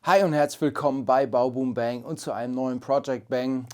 Hi und herzlich willkommen bei Bauboom Bang und zu einem neuen Project Bang.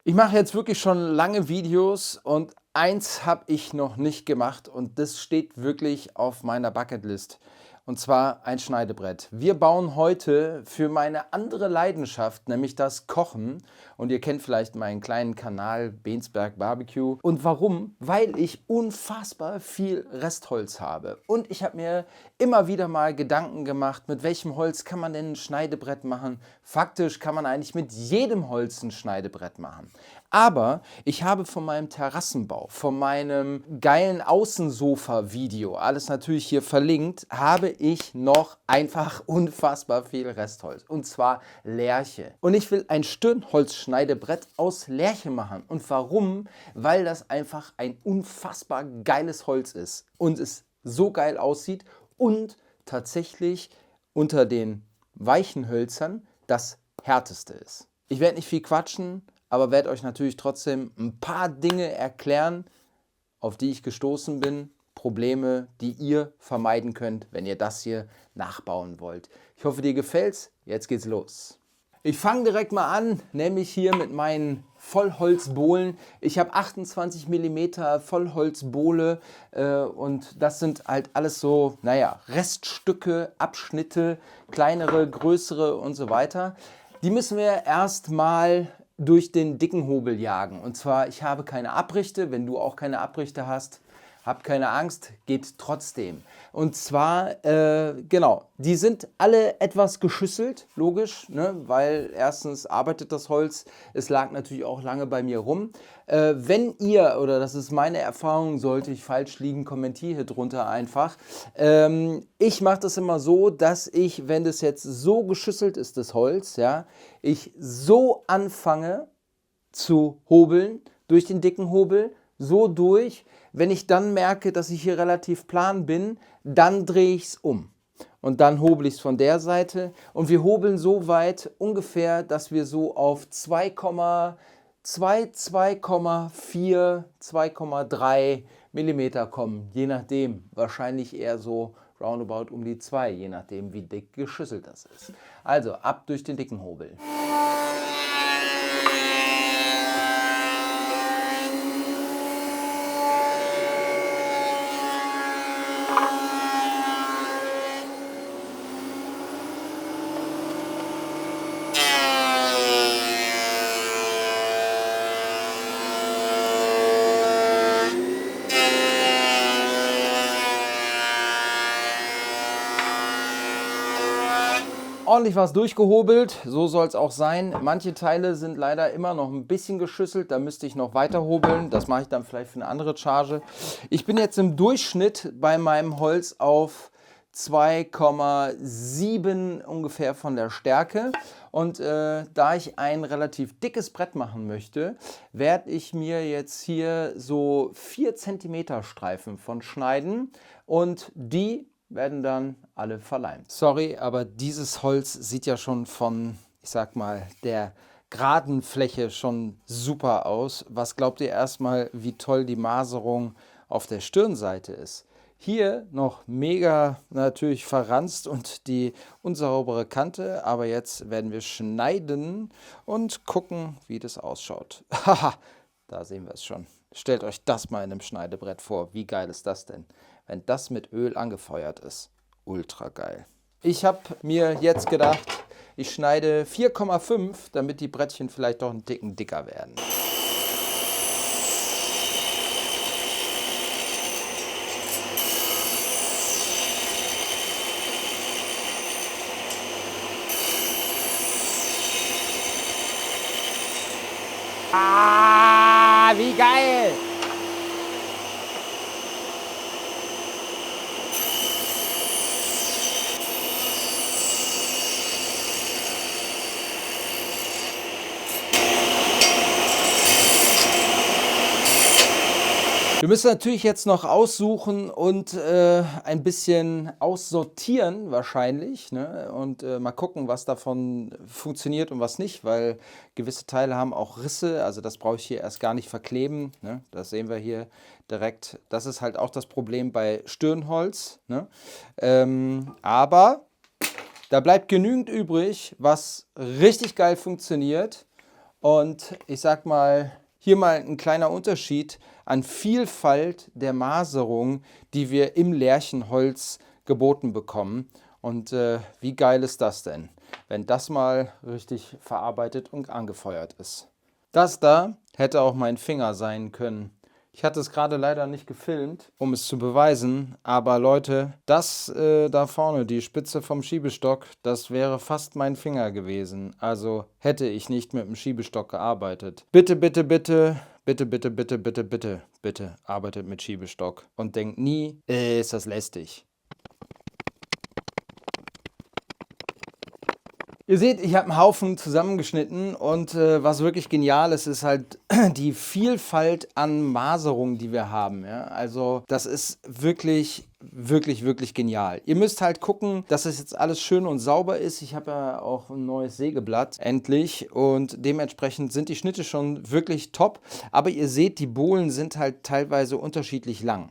Ich mache jetzt wirklich schon lange Videos und eins habe ich noch nicht gemacht und das steht wirklich auf meiner Bucketlist. Und zwar ein Schneidebrett. Wir bauen heute für meine andere Leidenschaft, nämlich das Kochen. Und ihr kennt vielleicht meinen kleinen Kanal Bensberg Barbecue. Und warum? Weil ich unfassbar viel Restholz habe. Und ich habe mir immer wieder mal Gedanken gemacht, mit welchem Holz kann man denn ein Schneidebrett machen? Faktisch kann man eigentlich mit jedem Holz ein Schneidebrett machen. Aber ich habe von meinem Terrassenbau, von meinem geilen Außensofa-Video, alles natürlich hier verlinkt, habe ich noch einfach unfassbar viel Restholz. Und zwar Lärche. Und ich will ein Stirnholzschneidebrett aus Lärche machen. Und warum? Weil das einfach ein unfassbar geiles Holz ist. Und es so geil aussieht und tatsächlich unter den weichen Hölzern das härteste ist. Ich werde nicht viel quatschen, aber werde euch natürlich trotzdem ein paar Dinge erklären, auf die ich gestoßen bin, Probleme, die ihr vermeiden könnt, wenn ihr das hier nachbauen wollt. Ich hoffe, dir gefällt's. Jetzt geht's los. Ich fange direkt mal an, nämlich hier mit meinen Vollholzbohlen. Ich habe 28 mm Vollholzbohle und das sind halt alles so, naja, Reststücke, Abschnitte, kleinere, größere und so weiter. Die müssen wir erstmal durch den dicken Hobel jagen. Und zwar, ich habe keine Abrichte. Wenn du auch keine Abrichte hast, hab keine Angst, geht trotzdem. Und zwar, genau, die sind alle etwas geschüsselt, logisch, ne? Weil erstens arbeitet das Holz, es lag natürlich auch lange bei mir rum. Wenn ihr, oder das ist meine Erfahrung, sollte ich falsch liegen, kommentiere hier drunter einfach. Ich mache das immer so, dass ich, wenn das jetzt so geschüsselt ist, das Holz, ja, ich so anfange zu hobeln, durch den dicken Hobel, so durch. Wenn ich dann merke, dass ich hier relativ plan bin, dann drehe ich es um. Und dann hobel ich es von der Seite. Und wir hobeln so weit ungefähr, dass wir so auf 2,2, 2,4, 2,3 Millimeter kommen. Je nachdem. Wahrscheinlich eher so roundabout um die 2, je nachdem wie dick geschüsselt das ist. Also ab durch den dicken Hobel. Ordentlich was durchgehobelt, so soll es auch sein. Manche Teile sind leider immer noch ein bisschen geschüsselt, da müsste ich noch weiter hobeln. Das mache ich dann vielleicht für eine andere Charge. Ich bin jetzt im Durchschnitt bei meinem Holz auf 2,7 ungefähr von der Stärke. Und da ich ein relativ dickes Brett machen möchte, werde ich mir jetzt hier so 4 cm Streifen von schneiden und die werden dann alle verleimt. Sorry, aber dieses Holz sieht ja schon von, ich sag mal, der geraden Fläche schon super aus. Was glaubt ihr erstmal, wie toll die Maserung auf der Stirnseite ist? Hier noch mega natürlich verranzt und die unsaubere Kante, aber jetzt werden wir schneiden und gucken, wie das ausschaut. Haha, da sehen wir es schon. Stellt euch das mal in einem Schneidebrett vor. Wie geil ist das denn? Wenn das mit Öl angefeuert ist. Ultra geil. Ich habe mir jetzt gedacht, ich schneide 4,5, damit die Brettchen vielleicht doch einen Ticken dicker werden. Ah, wie geil! Du müsst natürlich jetzt noch aussuchen und ein bisschen aussortieren wahrscheinlich, ne? Und mal gucken, was davon funktioniert und was nicht, weil gewisse Teile haben auch Risse, also das brauche ich hier erst gar nicht verkleben, ne? Das sehen wir hier direkt. Das ist halt auch das Problem bei Stirnholz, ne? Aber Da bleibt genügend übrig, was richtig geil funktioniert. Und ich sag mal, hier mal ein kleiner Unterschied an Vielfalt der Maserung, die wir im Lärchenholz geboten bekommen. Und wie geil ist das denn, wenn das mal richtig verarbeitet und angefeuert ist. Das da hätte auch mein Finger sein können. Ich hatte es gerade leider nicht gefilmt, um es zu beweisen, aber Leute, das da vorne, die Spitze vom Schiebestock, das wäre fast mein Finger gewesen. Also hätte ich nicht mit dem Schiebestock gearbeitet. Bitte, bitte, bitte, bitte, bitte, bitte, bitte, bitte, bitte arbeitet mit Schiebestock und denkt nie, ist das lästig. Ihr seht, ich habe einen Haufen zusammengeschnitten und was wirklich genial ist, ist halt die Vielfalt an Maserung, die wir haben. Ja? Also das ist wirklich, wirklich, wirklich genial. Ihr müsst halt gucken, dass es jetzt alles schön und sauber ist. Ich habe ja auch ein neues Sägeblatt, endlich. Und dementsprechend sind die Schnitte schon wirklich top. Aber ihr seht, die Bohlen sind halt teilweise unterschiedlich lang.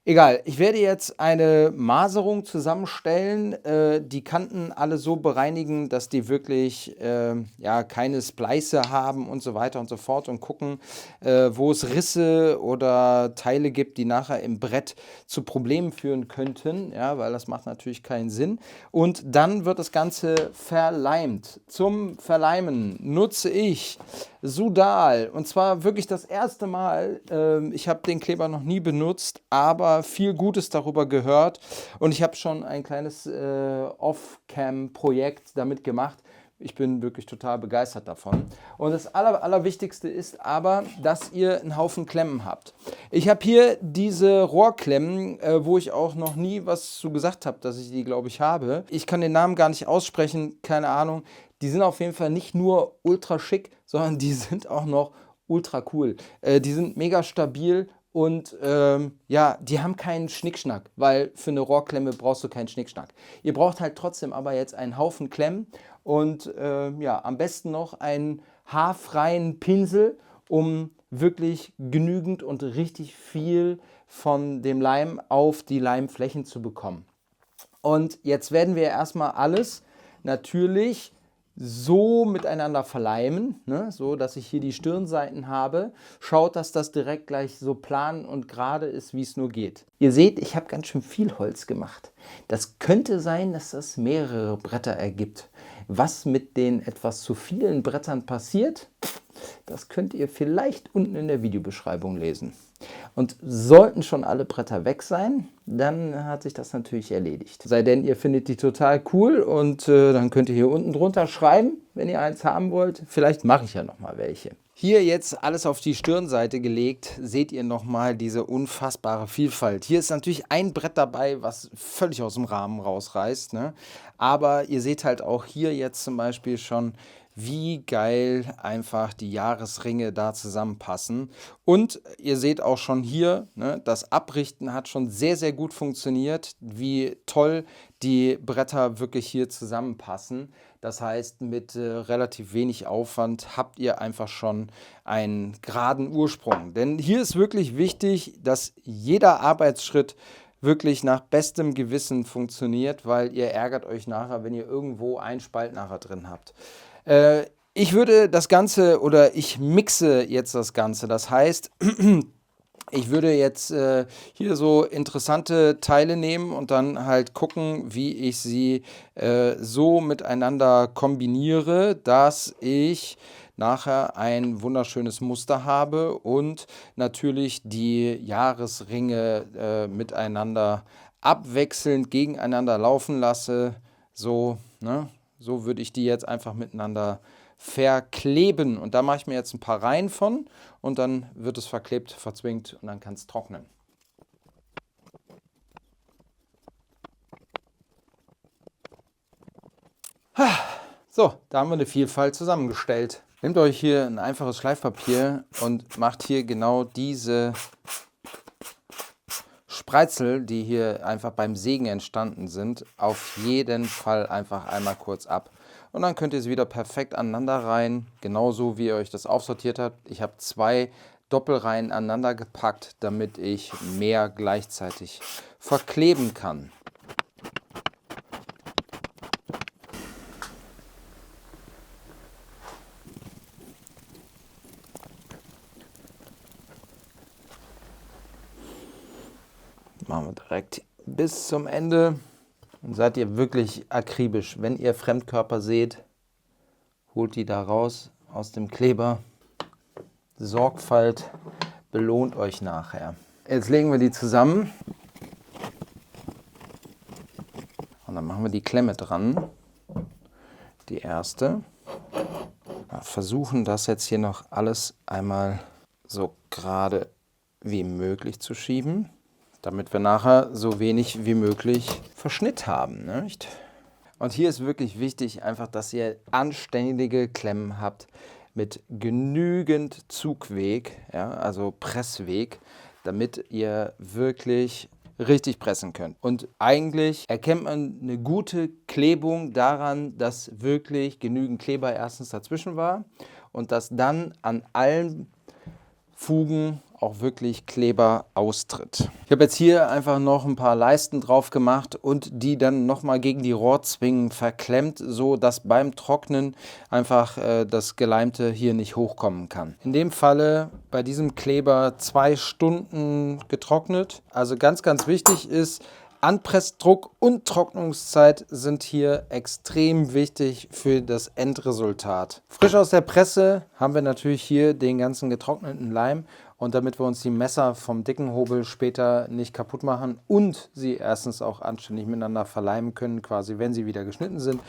Egal, ich werde jetzt eine Maserung zusammenstellen, die Kanten alle so bereinigen, dass die wirklich ja, keine Splice haben und so weiter und so fort und gucken, wo es Risse oder Teile gibt, die nachher im Brett zu Problemen führen könnten, ja, weil das macht natürlich keinen Sinn. Und dann wird das Ganze verleimt. Zum Verleimen nutze ich Sudal und zwar wirklich das erste Mal. Ich habe den Kleber noch nie benutzt, aber viel Gutes darüber gehört und ich habe schon ein kleines Off-Cam-Projekt damit gemacht. Ich bin wirklich total begeistert davon. Und das Allerwichtigste ist aber, dass ihr einen Haufen Klemmen habt. Ich habe hier diese Rohrklemmen, wo ich auch noch nie was zu gesagt habe, dass ich die, glaube ich, habe. Ich kann den Namen gar nicht aussprechen, keine Ahnung. Die sind auf jeden Fall nicht nur ultra schick, sondern die sind auch noch ultra cool. Die sind mega stabil. Und ja, die haben keinen Schnickschnack, weil für eine Rohrklemme brauchst du keinen Schnickschnack. Ihr braucht halt trotzdem aber jetzt einen Haufen Klemmen und ja, am besten noch einen haarfreien Pinsel, um wirklich genügend und richtig viel von dem Leim auf die Leimflächen zu bekommen. Und jetzt werden wir erstmal alles natürlich so miteinander verleimen, ne, so dass ich hier die Stirnseiten habe. Schaut, dass das direkt gleich so plan und gerade ist, wie es nur geht. Ihr seht, ich habe ganz schön viel Holz gemacht. Das könnte sein, dass das mehrere Bretter ergibt. Was mit den etwas zu vielen Brettern passiert, das könnt ihr vielleicht unten in der Videobeschreibung lesen. Und sollten schon alle Bretter weg sein, dann hat sich das natürlich erledigt. Sei denn, ihr findet die total cool und dann könnt ihr hier unten drunter schreiben, wenn ihr eins haben wollt. Vielleicht mache ich ja nochmal welche. Hier jetzt alles auf die Stirnseite gelegt, seht ihr nochmal diese unfassbare Vielfalt. Hier ist natürlich ein Brett dabei, was völlig aus dem Rahmen rausreißt, ne? Aber ihr seht halt auch hier jetzt zum Beispiel schon, wie geil einfach die Jahresringe da zusammenpassen. Und ihr seht auch schon hier, ne, das Abrichten hat schon sehr, sehr gut funktioniert, wie toll die Bretter wirklich hier zusammenpassen. Das heißt, mit relativ wenig Aufwand habt ihr einfach schon einen geraden Ursprung. Denn hier ist wirklich wichtig, dass jeder Arbeitsschritt wirklich nach bestem Gewissen funktioniert, weil ihr ärgert euch nachher, wenn ihr irgendwo einen Spalt nachher drin habt. Ich würde das Ganze oder ich mixe jetzt das Ganze. Das heißt, ich würde jetzt hier so interessante Teile nehmen und dann halt gucken, wie ich sie so miteinander kombiniere, dass ich nachher ein wunderschönes Muster habe und natürlich die Jahresringe miteinander abwechselnd gegeneinander laufen lasse. So, ne? So würde ich die jetzt einfach miteinander verkleben. Und da mache ich mir jetzt ein paar Reihen von und dann wird es verklebt, verzwingt und dann kann es trocknen. So, da haben wir eine Vielfalt zusammengestellt. Nehmt euch hier ein einfaches Schleifpapier und macht hier genau diese Spreizel, die hier einfach beim Sägen entstanden sind, auf jeden Fall einfach einmal kurz ab. Und dann könnt ihr sie wieder perfekt aneinander reihen, genauso wie ihr euch das aufsortiert habt. Ich habe 2 Doppelreihen aneinander gepackt, damit ich mehr gleichzeitig verkleben kann. machen wir direkt bis zum Ende. Und seid ihr wirklich akribisch. Wenn ihr Fremdkörper seht, holt die da raus aus dem Kleber. Sorgfalt belohnt euch nachher. Jetzt legen wir die zusammen. Und dann machen wir die Klemme dran. Die erste. Wir versuchen das jetzt hier noch alles einmal so gerade wie möglich zu schieben, damit wir nachher so wenig wie möglich Verschnitt haben, nicht? Und hier ist wirklich wichtig einfach, dass ihr anständige Klemmen habt mit genügend Zugweg, ja, also Pressweg, damit ihr wirklich richtig pressen könnt. Und eigentlich erkennt man eine gute Klebung daran, dass wirklich genügend Kleber erstens dazwischen war und dass dann an allen Fugen auch wirklich Kleber austritt. Ich habe jetzt hier einfach noch ein paar Leisten drauf gemacht und die dann nochmal gegen die Rohrzwingen verklemmt, so dass beim Trocknen einfach das Geleimte hier nicht hochkommen kann. In dem Falle bei diesem Kleber 2 Stunden getrocknet. Also ganz, ganz wichtig ist, Anpressdruck und Trocknungszeit sind hier extrem wichtig für das Endresultat. Frisch aus der Presse haben wir natürlich hier den ganzen getrockneten Leim. Und damit wir uns die Messer vom dicken Hobel später nicht kaputt machen und sie erstens auch anständig miteinander verleimen können, quasi wenn sie wieder geschnitten sind,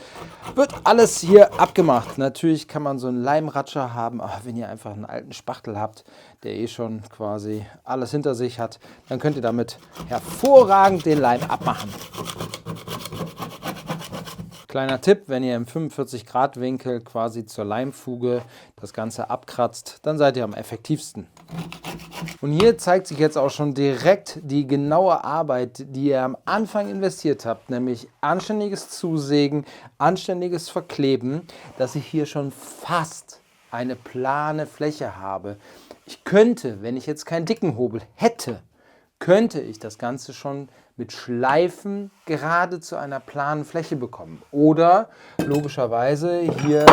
wird alles hier abgemacht. Natürlich kann man so einen Leimratscher haben, aber wenn ihr einfach einen alten Spachtel habt, der eh schon quasi alles hinter sich hat, dann könnt ihr damit hervorragend den Leim abmachen. Kleiner Tipp, wenn ihr im 45-Grad-Winkel quasi zur Leimfuge das Ganze abkratzt, dann seid ihr am effektivsten. Und hier zeigt sich jetzt auch schon direkt die genaue Arbeit, die ihr am Anfang investiert habt, nämlich anständiges Zusägen, anständiges Verkleben, dass ich hier schon fast eine plane Fläche habe. Ich könnte, wenn ich jetzt keinen dicken Hobel hätte, könnte ich das Ganze schon mit Schleifen gerade zu einer planen Fläche bekommen. Oder logischerweise hier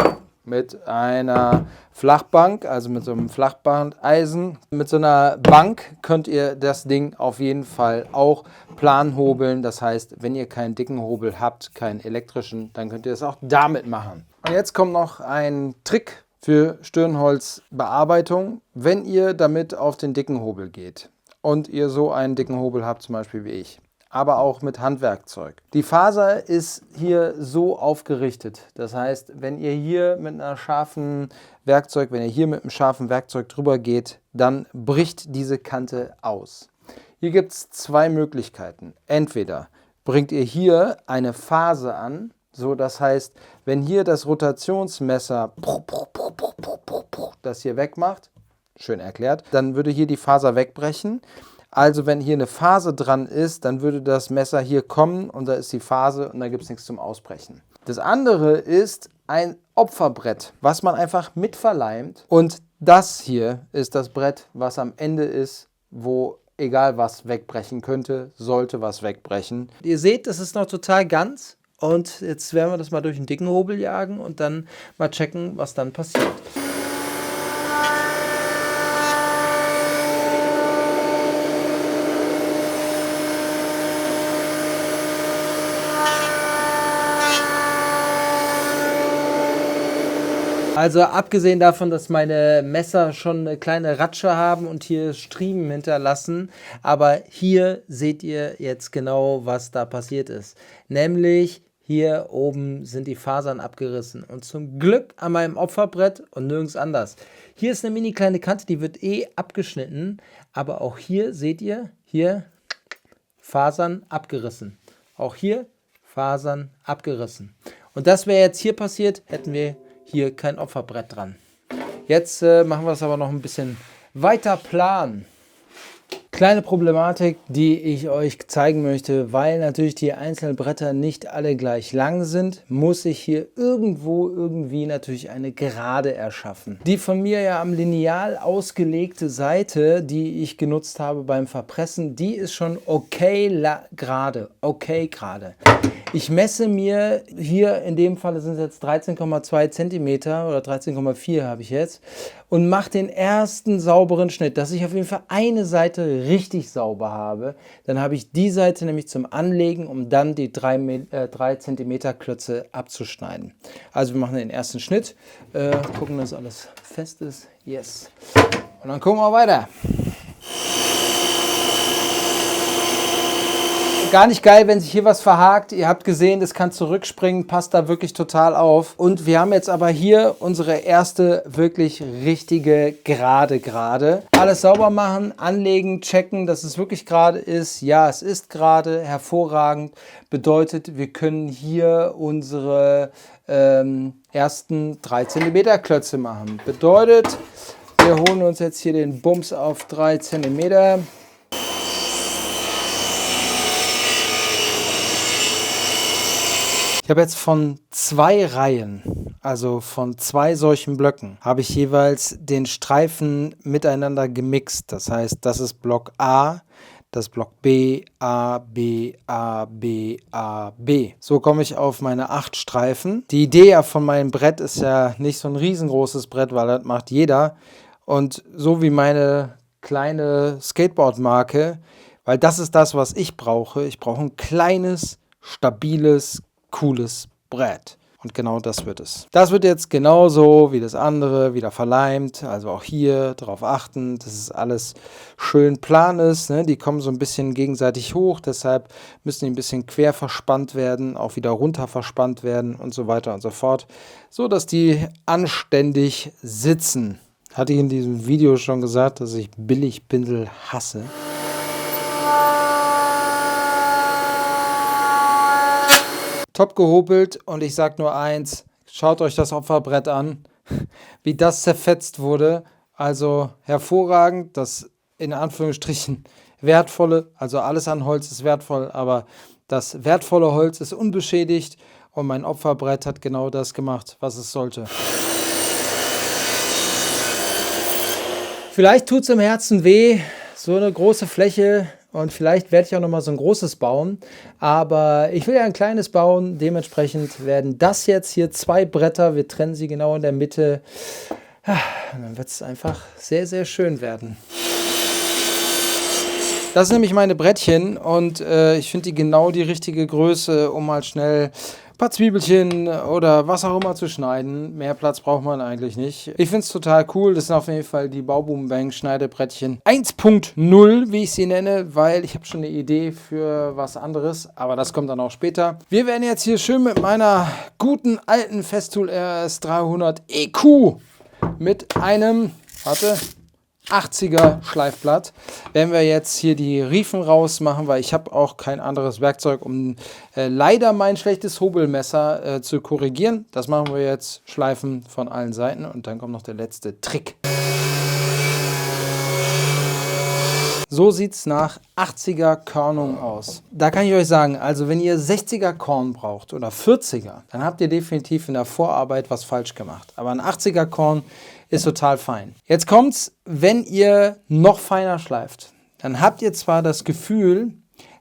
mit einer Flachbank, also mit so einem Flachbandeisen. Mit so einer Bank könnt ihr das Ding auf jeden Fall auch plan hobeln. Das heißt, wenn ihr keinen dicken Hobel habt, keinen elektrischen, dann könnt ihr das auch damit machen. Und jetzt kommt noch ein Trick für Stirnholzbearbeitung, wenn ihr damit auf den dicken Hobel geht und ihr so einen dicken Hobel habt, zum Beispiel wie ich, aber auch mit Handwerkzeug. Die Faser ist hier so aufgerichtet. Das heißt, wenn ihr hier mit einem scharfen Werkzeug drüber geht, dann bricht diese Kante aus. Hier gibt es 2 Möglichkeiten. Entweder bringt ihr hier eine Phase an, so das heißt, wenn hier das Rotationsmesser das hier wegmacht, schön erklärt, dann würde hier die Faser wegbrechen. Also wenn hier eine Phase dran ist, dann würde das Messer hier kommen und da ist die Phase und da gibt es nichts zum Ausbrechen. Das andere ist ein Opferbrett, was man einfach mit verleimt. Und das hier ist das Brett, was am Ende ist, wo egal was wegbrechen könnte, sollte was wegbrechen. Ihr seht, das ist noch total ganz. Und jetzt werden wir das mal durch einen dicken Hobel jagen und dann mal checken, was dann passiert. Also abgesehen davon, dass meine Messer schon eine kleine Ratsche haben und hier Striemen hinterlassen, aber hier seht ihr jetzt genau, was da passiert ist. Nämlich hier oben sind die Fasern abgerissen und zum Glück an meinem Opferbrett und nirgends anders. Hier ist eine mini kleine Kante, die wird eh abgeschnitten, aber auch hier seht ihr, hier Fasern abgerissen. Auch hier Fasern abgerissen. Und das wäre jetzt hier passiert, hätten wir hier kein Opferbrett dran. Jetzt machen wir es aber noch ein bisschen weiter planen. Kleine Problematik, die ich euch zeigen möchte, weil natürlich die einzelnen Bretter nicht alle gleich lang sind, muss ich hier irgendwie natürlich eine Gerade erschaffen. Die von mir ja am Lineal ausgelegte Seite, die ich genutzt habe beim Verpressen, die ist schon okay gerade. Ich messe mir hier, in dem Fall sind es jetzt 13,2 cm oder 13,4 habe ich jetzt, und mache den ersten sauberen Schnitt, dass ich auf jeden Fall eine Seite richtig sauber habe, dann habe ich die Seite nämlich zum Anlegen, um dann die 3 cm Klötze abzuschneiden. Also wir machen den ersten Schnitt, gucken, dass alles fest ist. Yes. Und dann gucken wir weiter. Gar nicht geil, wenn sich hier was verhakt. Ihr habt gesehen, das kann zurückspringen, passt da wirklich total auf. Und wir haben jetzt aber hier unsere erste wirklich richtige gerade. Alles sauber machen, anlegen, checken, dass es wirklich gerade ist. Ja, es ist gerade, hervorragend. Bedeutet, wir können hier unsere ersten 3 cm Klötze machen. Bedeutet, wir holen uns jetzt hier den Bums auf 3 cm. Ich habe jetzt von 2 Reihen, also von 2 solchen Blöcken, habe ich jeweils den Streifen miteinander gemixt. Das heißt, das ist Block A, das Block B, A, B, A, B, A, B. So komme ich auf meine 8 Streifen. Die Idee ja von meinem Brett ist ja nicht so ein riesengroßes Brett, weil das macht jeder. Und so wie meine kleine Skateboard-Marke, weil das ist das, was ich brauche. Ich brauche ein kleines, stabiles, cooles Brett. Und genau das wird es. Das wird jetzt genauso wie das andere wieder verleimt. Also auch hier darauf achten, dass es alles schön plan ist. Ne? Die kommen so ein bisschen gegenseitig hoch. Deshalb müssen die ein bisschen quer verspannt werden, auch wieder runter verspannt werden und so weiter und so fort. So dass die anständig sitzen. Hatte ich in diesem Video schon gesagt, dass ich Billigpinsel hasse. Top gehobelt und ich sage nur eins, schaut euch das Opferbrett an, wie das zerfetzt wurde. Also hervorragend, das in Anführungsstrichen wertvolle, also alles an Holz ist wertvoll, aber das wertvolle Holz ist unbeschädigt und mein Opferbrett hat genau das gemacht, was es sollte. Vielleicht tut es im Herzen weh, so eine große Fläche. Und vielleicht werde ich auch nochmal so ein großes bauen. Aber ich will ja ein kleines bauen. Dementsprechend werden das jetzt hier 2 Bretter. Wir trennen sie genau in der Mitte. Und dann wird es einfach sehr, sehr schön werden. Das sind nämlich meine Brettchen. Und ich finde die genau die richtige Größe, um mal schnell ein paar Zwiebelchen oder was auch immer zu schneiden. Mehr Platz braucht man eigentlich nicht. Ich finde es total cool. Das sind auf jeden Fall die Baoboom Bang Schneidebrettchen 1.0, wie ich sie nenne, weil ich habe schon eine Idee für was anderes, aber das kommt dann auch später. Wir werden jetzt hier schön mit meiner guten alten Festool RS 300 EQ mit einem, 80er Schleifblatt. Werden wir jetzt hier die Riefen rausmachen, weil ich habe auch kein anderes Werkzeug, um leider mein schlechtes Hobelmesser zu korrigieren. Das machen wir jetzt, Schleifen von allen Seiten und dann kommt noch der letzte Trick. So sieht es nach 80er Körnung aus. Da kann ich euch sagen, also wenn ihr 60er Korn braucht oder 40er, dann habt ihr definitiv in der Vorarbeit was falsch gemacht. Aber ein 80er Korn ist total fein. Jetzt kommt's, wenn ihr noch feiner schleift, dann habt ihr zwar das Gefühl,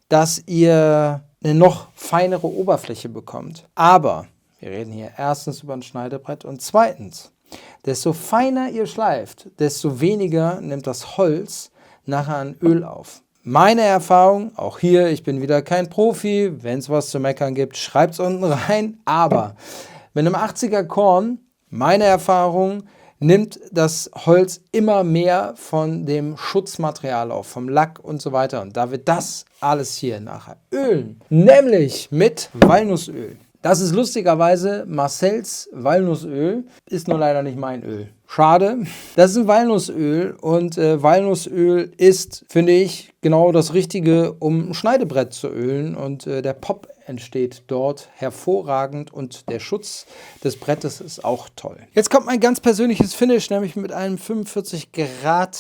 dass ihr eine noch feinere Oberfläche bekommt. Aber wir reden hier erstens über ein Schneidebrett und zweitens, desto feiner ihr schleift, desto weniger nimmt das Holz nachher an Öl auf. Meine Erfahrung, auch hier, ich bin wieder kein Profi, wenn es was zu meckern gibt, schreibt es unten rein. Aber mit einem 80er Korn, meine Erfahrung, nimmt das Holz immer mehr von dem Schutzmaterial auf, vom Lack und so weiter. Und da wird das alles hier nachher ölen, nämlich mit Walnussöl. Das ist lustigerweise Marcells Walnussöl, ist nur leider nicht mein Öl. Schade. Das ist ein Walnussöl und Walnussöl ist, finde ich, genau das Richtige, um ein Schneidebrett zu ölen und der Pop entsteht dort hervorragend und der Schutz des Brettes ist auch toll. Jetzt kommt mein ganz persönliches Finish, nämlich mit einem 45 Grad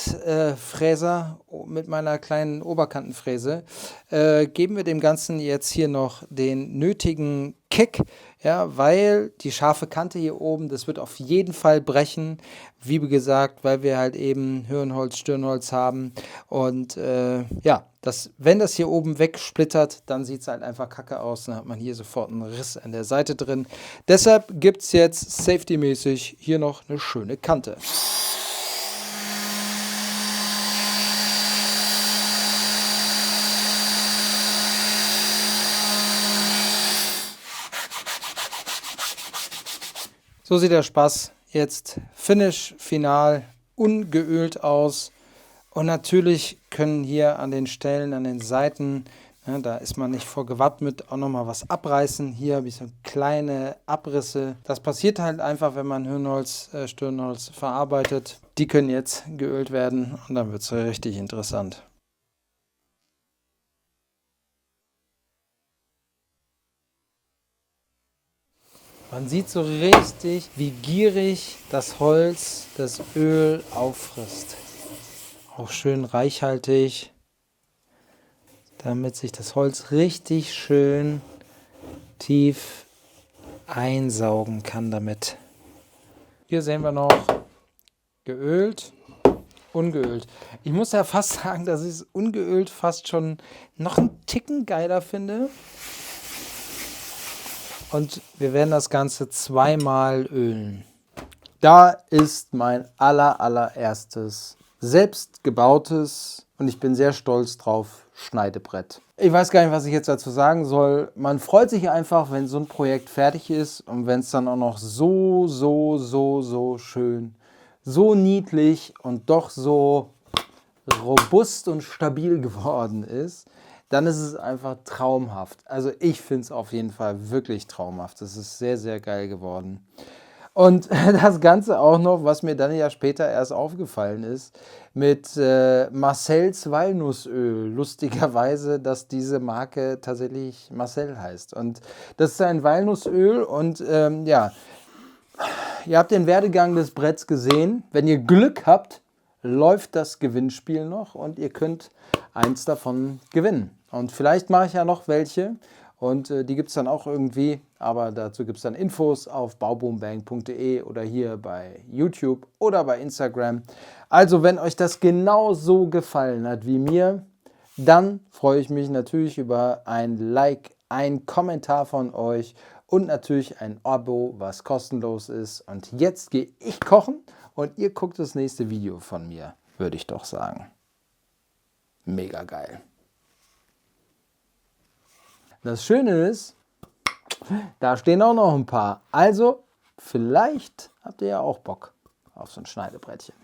Fräser mit meiner kleinen Oberkantenfräse. Geben wir dem Ganzen jetzt hier noch den nötigen Kick, ja, weil die scharfe Kante hier oben, das wird auf jeden Fall brechen, wie gesagt, weil wir halt eben Hirnholz, Stirnholz haben und ja, wenn das hier oben wegsplittert, dann sieht es halt einfach kacke aus, dann hat man hier sofort einen Riss an der Seite drin. Deshalb gibt es jetzt safety-mäßig hier noch eine schöne Kante. So sieht der Spaß jetzt Finish, final, ungeölt aus. Und natürlich können hier an den Stellen, an den Seiten, da ist man nicht vorgewappnet, auch nochmal was abreißen. Hier habe ich so kleine Abrisse. Das passiert halt einfach, wenn man Hirnholz, Stirnholz verarbeitet. Die können jetzt geölt werden und dann wird es richtig interessant. Man sieht so richtig, wie gierig das Holz das Öl auffrisst. Auch schön reichhaltig, damit sich das Holz richtig schön tief einsaugen kann damit. Hier sehen wir noch geölt, ungeölt. Ich muss ja fast sagen, dass ich es ungeölt fast schon noch einen Ticken geiler finde. Und wir werden das Ganze zweimal ölen. Da ist mein allererstes selbst gebautes, und ich bin sehr stolz drauf, Schneidebrett. Ich weiß gar nicht, was ich jetzt dazu sagen soll. Man freut sich einfach, wenn so ein Projekt fertig ist und wenn es dann auch noch so schön, so niedlich und doch so robust und stabil geworden ist, dann ist es einfach traumhaft. Also ich finde es auf jeden Fall wirklich traumhaft. Es ist sehr geil geworden. Und das Ganze auch noch, was mir dann ja später erst aufgefallen ist, mit Marcells Walnussöl. Lustigerweise, dass diese Marke tatsächlich Marcel heißt. Und das ist ein Walnussöl und ja, ihr habt den Werdegang des Bretts gesehen. Wenn ihr Glück habt, läuft das Gewinnspiel noch und ihr könnt eins davon gewinnen. Und vielleicht mache ich ja noch welche und die gibt es dann auch irgendwie, aber dazu gibt es dann Infos auf bauboombang.de oder hier bei YouTube oder bei Instagram. Also wenn euch das genau so gefallen hat wie mir, dann freue ich mich natürlich über ein Like, ein Kommentar von euch und natürlich ein Abo, was kostenlos ist. Und jetzt gehe ich kochen und ihr guckt das nächste Video von mir, würde ich doch sagen. Mega geil. Das Schöne ist, da stehen auch noch ein paar. Also, vielleicht habt ihr ja auch Bock auf so ein Schneidebrettchen.